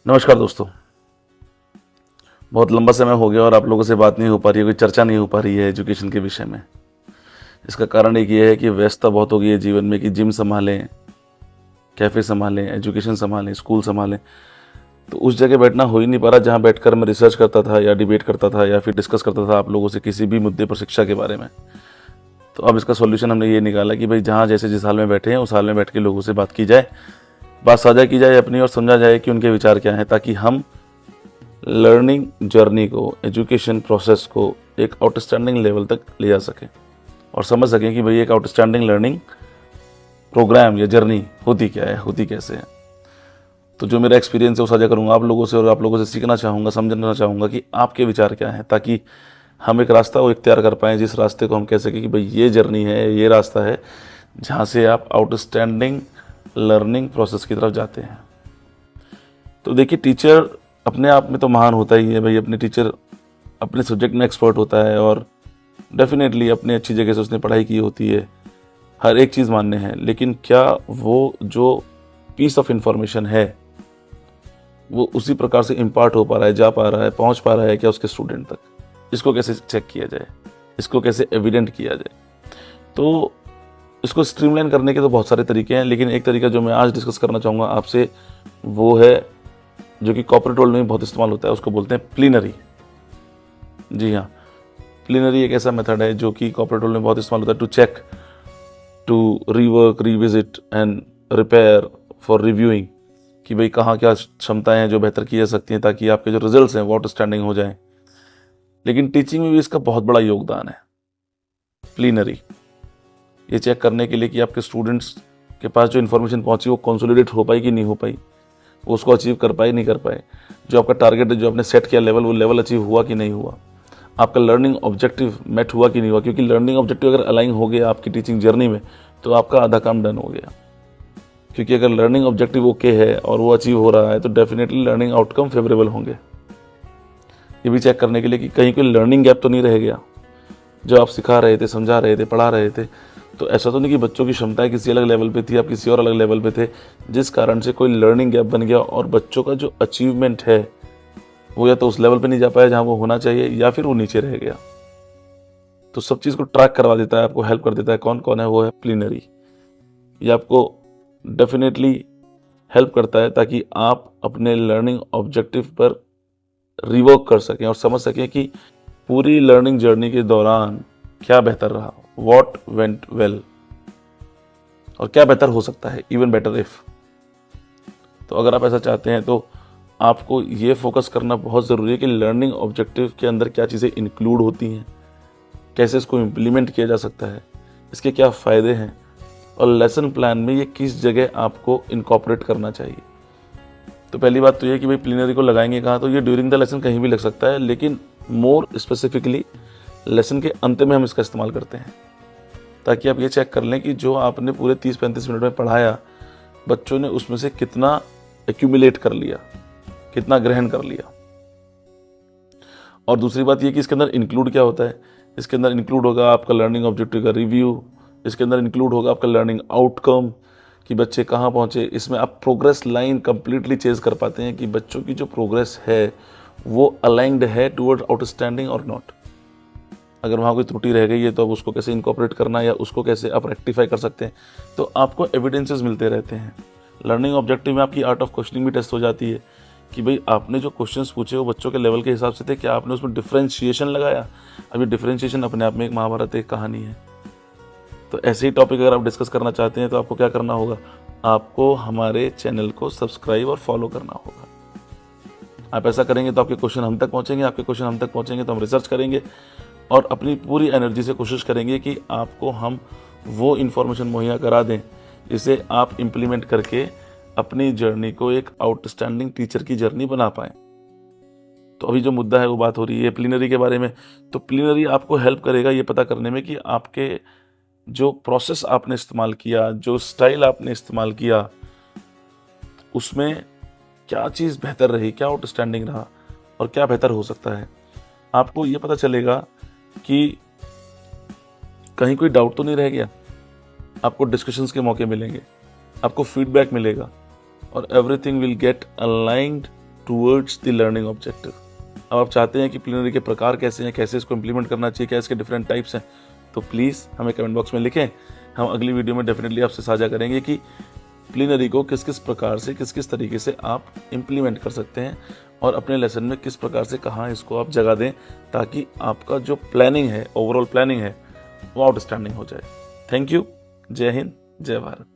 नमस्कार दोस्तों। बहुत लंबा समय हो गया और आप लोगों से बात नहीं हो पा रही है, कोई चर्चा नहीं हो पा रही है एजुकेशन के विषय में। इसका कारण एक ये है कि व्यस्तता बहुत हो गई है जीवन में कि जिम संभालें, कैफ़े संभालें, एजुकेशन संभालें, स्कूल संभालें। तो उस जगह बैठना हो ही नहीं पा रहा जहाँ बैठकर मैं रिसर्च करता था या डिबेट करता था या फिर डिस्कस करता था आप लोगों से किसी भी मुद्दे पर शिक्षा के बारे में। तो अब इसका सॉल्यूशन हमने ये निकाला कि भाई जहाँ जैसे जिस हाल में बैठे हैं उस हाल में बैठ के लोगों से बात की जाए, बात साझा की जाए अपनी और समझा जाए कि उनके विचार क्या हैं, ताकि हम लर्निंग जर्नी को, एजुकेशन प्रोसेस को एक आउटस्टैंडिंग लेवल तक ले जा सकें और समझ सकें कि भाई एक आउटस्टैंडिंग लर्निंग प्रोग्राम या जर्नी होती क्या है, होती कैसे है। तो जो मेरा एक्सपीरियंस है वो साझा करूंगा आप लोगों से और आप लोगों से सीखना चाहूँगा, समझना चाहूँगा कि आपके विचार क्या हैं, ताकि हम एक रास्ता वो इख्तियार कर पाएँ जिस रास्ते को हम कह सकें कि भाई ये जर्नी है, ये रास्ता है जहाँ से आप आउटस्टैंडिंग लर्निंग प्रोसेस की तरफ जाते हैं। तो देखिए, टीचर अपने आप में तो महान होता ही है भाई। अपने टीचर अपने सब्जेक्ट में एक्सपर्ट होता है और डेफिनेटली अपनी अच्छी जगह से उसने पढ़ाई की होती है, हर एक चीज़ मान्य है। लेकिन क्या वो जो पीस ऑफ इंफॉर्मेशन है वो उसी प्रकार से इम्पार्ट हो पा रहा है, जा पा रहा है, पहुंच पा रहा है क्या उसके स्टूडेंट तक? इसको कैसे चेक किया जाए, इसको कैसे एविडेंट किया जाए? तो इसको स्ट्रीमलाइन करने के तो बहुत सारे तरीके हैं, लेकिन एक तरीका जो मैं आज डिस्कस करना चाहूँगा आपसे वो है, जो कि कॉर्पोरेट वर्ल्ड में बहुत इस्तेमाल होता है, उसको बोलते हैं प्लीनरी। जी हाँ, प्लीनरी एक ऐसा मेथड है जो कि कॉर्पोरेट वर्ल्ड में बहुत इस्तेमाल होता है to check, to rework, revisit and repair for reviewing, कि भाई कहाँ क्या क्षमताएं हैं जो बेहतर की जा सकती हैं ताकि आपके जो रिजल्ट्स हैं वो आउटस्टैंडिंग हो जाएं। लेकिन टीचिंग में भी इसका बहुत बड़ा योगदान है। प्लीनरी ये चेक करने के लिए कि आपके स्टूडेंट्स के पास जो इन्फॉर्मेशन पहुंची वो कंसोलिडेट हो पाई कि नहीं हो पाई, वो उसको अचीव कर पाए नहीं कर पाए, जो आपका टारगेट है, जो आपने सेट किया लेवल, वो लेवल अचीव हुआ कि नहीं हुआ, आपका लर्निंग ऑब्जेक्टिव मेट हुआ कि नहीं हुआ। क्योंकि लर्निंग ऑब्जेक्टिव अगर अलाइन हो गया आपकी टीचिंग जर्नी में तो आपका आधा काम डन हो गया। क्योंकि अगर लर्निंग ऑब्जेक्टिव ओके है और वो अचीव हो रहा है तो डेफिनेटली लर्निंग आउटकम फेवरेबल होंगे। ये भी चेक करने के लिए कि कहीं कोई लर्निंग गैप तो नहीं रह गया। जो आप सिखा रहे थे, समझा रहे थे, पढ़ा रहे थे, तो ऐसा तो नहीं कि बच्चों की क्षमताएं किसी अलग लेवल पे थी, आप किसी और अलग लेवल पे थे, जिस कारण से कोई लर्निंग गैप बन गया और बच्चों का जो अचीवमेंट है वो या तो उस लेवल पे नहीं जा पाया जहां वो होना चाहिए या फिर वो नीचे रह गया। तो सब चीज़ को ट्रैक करवा देता है, आपको हेल्प कर देता है। कौन कौन है वो है प्लीनरी। ये आपको डेफिनेटली हेल्प करता है ताकि आप अपने लर्निंग ऑब्जेक्टिव पर रिवर्क कर सकें और समझ सकें कि पूरी लर्निंग जर्नी के दौरान क्या बेहतर रहा, वॉट वेंट वेल, और क्या बेहतर हो सकता है, इवन बेटर इफ। तो अगर आप ऐसा चाहते हैं तो आपको ये फोकस करना बहुत ज़रूरी है कि लर्निंग ऑब्जेक्टिव के अंदर क्या चीज़ें इंक्लूड होती हैं, कैसे इसको इम्प्लीमेंट किया जा सकता है, इसके क्या फ़ायदे हैं, और लेसन प्लान में ये किस जगह आपको इनकॉर्पोरेट करना चाहिए। तो पहली बात तो ये कि भाई प्लीनरी को लगाएंगे कहाँ, तो ये ड्यूरिंग द लेसन कहीं भी लग सकता है, लेकिन मोर स्पेसिफिकली लेसन के अंत में हम इसका इस्तेमाल करते हैं, ताकि आप ये चेक कर लें कि जो आपने पूरे 30-35 मिनट में पढ़ाया बच्चों ने उसमें से कितना एक्यूमुलेट कर लिया, कितना ग्रहण कर लिया। और दूसरी बात ये कि इसके अंदर इंक्लूड क्या होता है। इसके अंदर इंक्लूड होगा आपका लर्निंग ऑब्जेक्टिव का रिव्यू, इसके अंदर इंक्लूड होगा आपका लर्निंग आउटकम कि बच्चे कहाँ पहुँचे। इसमें आप प्रोग्रेस लाइन कंप्लीटली चेज कर पाते हैं कि बच्चों की जो प्रोग्रेस है वो अलाइंड है टूवर्ड आउटस्टैंडिंग और नॉट। अगर वहाँ कोई त्रुटि रह गई है तो अब उसको कैसे इनकॉर्पोरेट करना या उसको कैसे आप रेक्टिफाई कर सकते हैं। तो आपको एविडेंसेस मिलते रहते हैं। लर्निंग ऑब्जेक्टिव में आपकी आर्ट ऑफ क्वेश्चनिंग भी टेस्ट हो जाती है कि भाई आपने जो क्वेश्चंस पूछे वो बच्चों के लेवल के हिसाब से थे, क्या आपने उसमें डिफ्रेंशिएशन लगाया। अभी डिफ्रेंशिएशन अपने आप में एक महाभारत, एक कहानी है। तो ऐसे ही टॉपिक अगर आप डिस्कस करना चाहते हैं तो आपको क्या करना होगा, आपको हमारे चैनल को सब्सक्राइब और फॉलो करना होगा। आप ऐसा करेंगे तो आपके क्वेश्चन हम तक पहुँचेंगे, आपके क्वेश्चन हम तक पहुँचेंगे तो हम रिसर्च करेंगे और अपनी पूरी एनर्जी से कोशिश करेंगे कि आपको हम वो इन्फॉर्मेशन मुहैया करा दें जिसे आप इम्प्लीमेंट करके अपनी जर्नी को एक आउटस्टैंडिंग टीचर की जर्नी बना पाएं। तो अभी जो मुद्दा है वो बात हो रही है प्लीनरी के बारे में। तो प्लीनरी आपको हेल्प करेगा ये पता करने में कि आपके जो प्रोसेस आपने इस्तेमाल किया, जो स्टाइल आपने इस्तेमाल किया, उसमें क्या चीज़ बेहतर रही, क्या आउटस्टैंडिंग रहा और क्या बेहतर हो सकता है। आपको ये पता चलेगा कि कहीं कोई डाउट तो नहीं रह गया। आपको डिस्कशंस के मौके मिलेंगे, आपको फीडबैक मिलेगा और everything will get aligned towards the learning objective. अब आप चाहते हैं कि प्लिनरी के प्रकार कैसे हैं, कैसे इसको इम्प्लीमेंट करना चाहिए, क्या इसके डिफरेंट टाइप्स हैं, तो प्लीज़ हमें कमेंट बॉक्स में लिखें। हम अगली वीडियो में डेफिनेटली आपसे साझा करेंगे कि प्लिनरी को किस किस प्रकार से, किस किस तरीके से आप इम्प्लीमेंट कर सकते हैं और अपने लेसन में किस प्रकार से कहाँ इसको आप जगह दें, ताकि आपका जो प्लानिंग है, ओवरऑल प्लानिंग है, वो आउटस्टैंडिंग हो जाए। Thank you. जय हिंद, जय भारत।